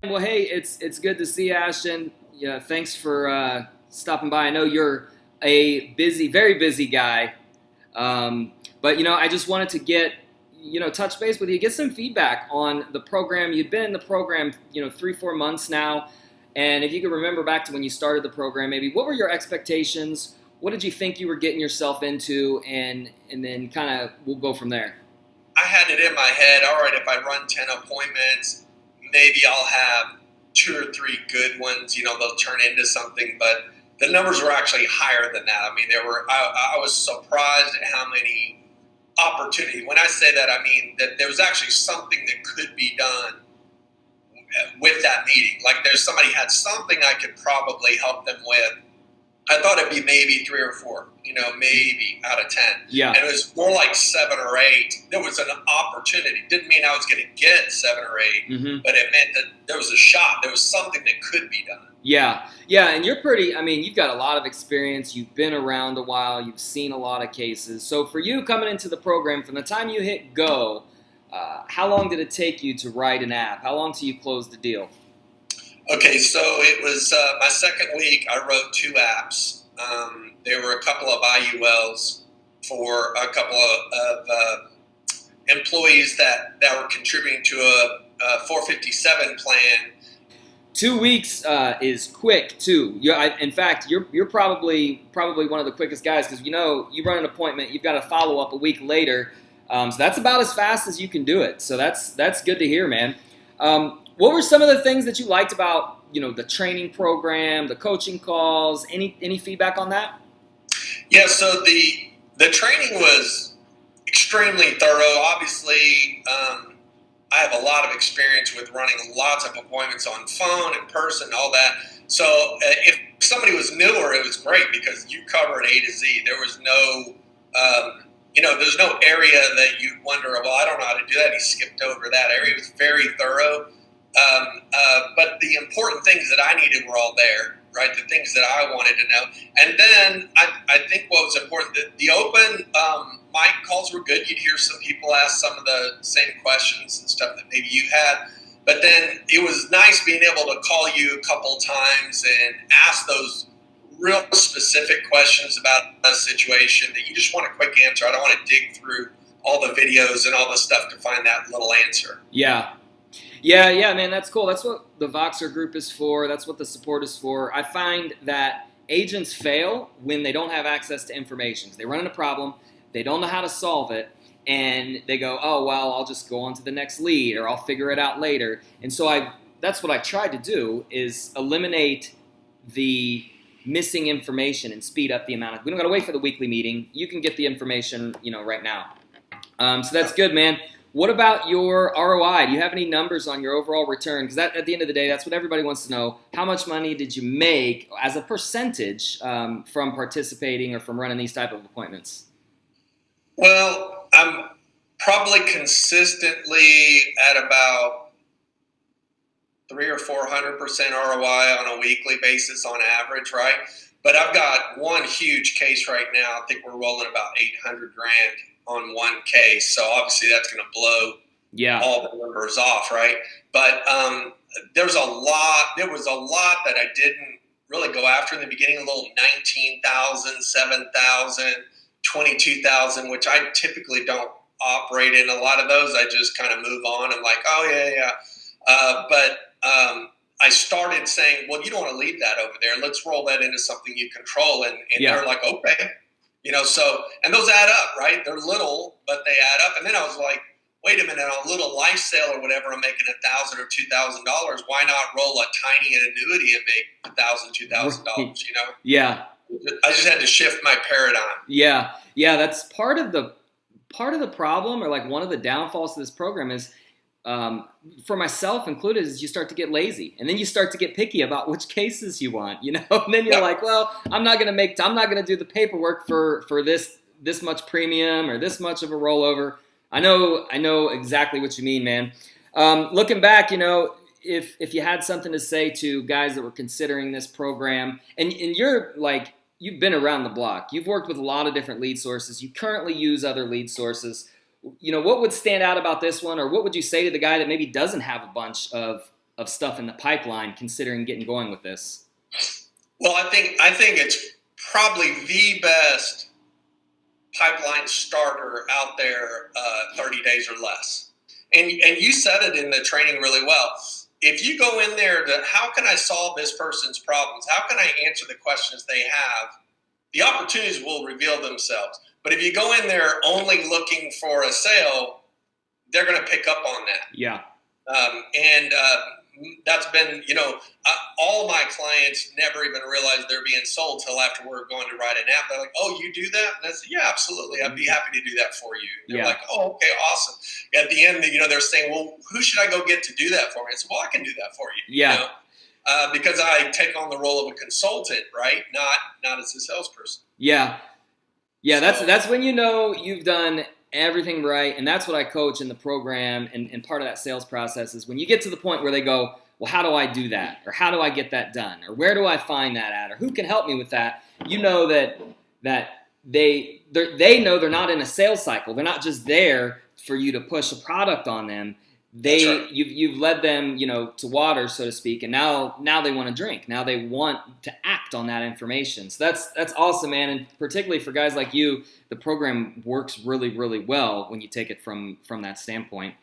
Well, hey, it's good to see you, Ashton. Yeah, thanks for stopping by. I know you're a busy, very busy guy, but I just wanted to get touch base with you, get some feedback on the program. You've been in the program 3-4 months now, and if you could remember back to when you started the program, maybe what were your expectations? What did you think you were getting yourself into, and then kind of we'll go from there. I had it in my head, all right, if I run 10 appointments, maybe I'll have 2 or 3 good ones, they'll turn into something, but the numbers were actually higher than that. I mean, I was surprised at how many opportunities. When I say that, I mean that there was actually something that could be done with that meeting. Like there's somebody had something I could probably help them with. I thought it'd be maybe 3 or 4, maybe out of 10. Yeah. And it was more like 7 or 8. There was an opportunity. Didn't mean I was going to get 7 or 8, but it meant that there was a shot. There was something that could be done. Yeah, and you're you've got a lot of experience. You've been around a while. You've seen a lot of cases. So for you coming into the program, from the time you hit go, how long did it take you to write an app? How long till you closed the deal? Okay, so it was my second week. I wrote 2 apps. There were a couple of IULs for a couple of employees that were contributing to a 457 plan. 2 weeks is quick too. In fact, you're probably one of the quickest guys because you run an appointment, you've got to follow up a week later. So that's about as fast as you can do it. So that's good to hear, man. What were some of the things that you liked about, the training program, the coaching calls? Any feedback on that? Yeah, so the training was extremely thorough. Obviously, I have a lot of experience with running lots of appointments on phone, in person, all that. So if somebody was newer, it was great because you covered A to Z. There was no, there's no area that you wonder, well, I don't know how to do that. He skipped over that area. It was very thorough. But the important things that I needed were all there, right? The things that I wanted to know. And then I think what was important, the open mic calls were good. You'd hear some people ask some of the same questions and stuff that maybe you had. But then it was nice being able to call you a couple times and ask those real specific questions about a situation that you just want a quick answer. I don't want to dig through all the videos and all the stuff to find that little answer. Yeah, man, that's cool. That's what the Voxer group is for. That's what the support is for. I find that agents fail when they don't have access to information. They run into a problem, they don't know how to solve it, and they go, oh, well, I'll just go on to the next lead, or I'll figure it out later. And so that's what I tried to do, is eliminate the missing information and speed up the amount of. We don't got to wait for the weekly meeting. You can get the information, right now. So that's good, man. What about your ROI? Do you have any numbers on your overall return? Because at the end of the day, that's what everybody wants to know. How much money did you make as a percentage from participating or from running these type of appointments? Well, I'm probably consistently at about 300 or 400% ROI on a weekly basis on average, right? But I've got one huge case right now. I think we're rolling about 800 grand on one case. So obviously that's going to blow all the numbers off, right? But there was a lot that I didn't really go after in the beginning, a little 19,000, 7,000, 22,000, which I typically don't operate in. A lot of those I just kind of move on. I'm like, oh, yeah. But I started saying, well, you don't want to leave that over there. Let's roll that into something you control. And they're like, okay. So, and those add up, right? They're little, but they add up. And then I was like, wait a minute, on a little life sale or whatever, I'm making $1,000 or $2,000. Why not roll a tiny annuity and make $1,000, $2,000, Yeah. I just had to shift my paradigm. Yeah. That's part of the problem, or like one of the downfalls of this program is, for myself included, is you start to get lazy, and then you start to get picky about which cases you want, and then you're like, well, I'm not going to do the paperwork for this much premium or this much of a rollover. I know exactly what you mean, man. Looking back, if you had something to say to guys that were considering this program, and you're like, you've been around the block, you've worked with a lot of different lead sources, you currently use other lead sources. What would stand out about this one, or what would you say to the guy that maybe doesn't have a bunch of of stuff in the pipeline, considering getting going with this? Well, I think it's probably the best pipeline starter out there, 30 days or less. And you said it in the training really well. If you go in there to how can I solve this person's problems? How can I answer the questions they have? The opportunities will reveal themselves. But if you go in there only looking for a sale, they're going to pick up on that. Yeah. That's been, all my clients never even realize they're being sold till after we're going to write an app. They're like, oh, you do that? And I said, yeah, absolutely. I'd be happy to do that for you. And they're like, oh, okay, awesome. At the end, they're saying, well, who should I go get to do that for me? I said, well, I can do that for you. Yeah. Because I take on the role of a consultant, right? Not as a salesperson. Yeah. Yeah, that's when you've done everything right, and that's what I coach in the program, and part of that sales process is when you get to the point where they go, well, how do I do that? Or how do I get that done? Or where do I find that at? Or who can help me with that? You know that they know they're not in a sales cycle. They're not just there for you to push a product on them. Right. You've led them, to water, so to speak, and now they want to drink. Now they want to act on that information. So that's awesome, man. And particularly for guys like you, the program works really, really well when you take it from that standpoint.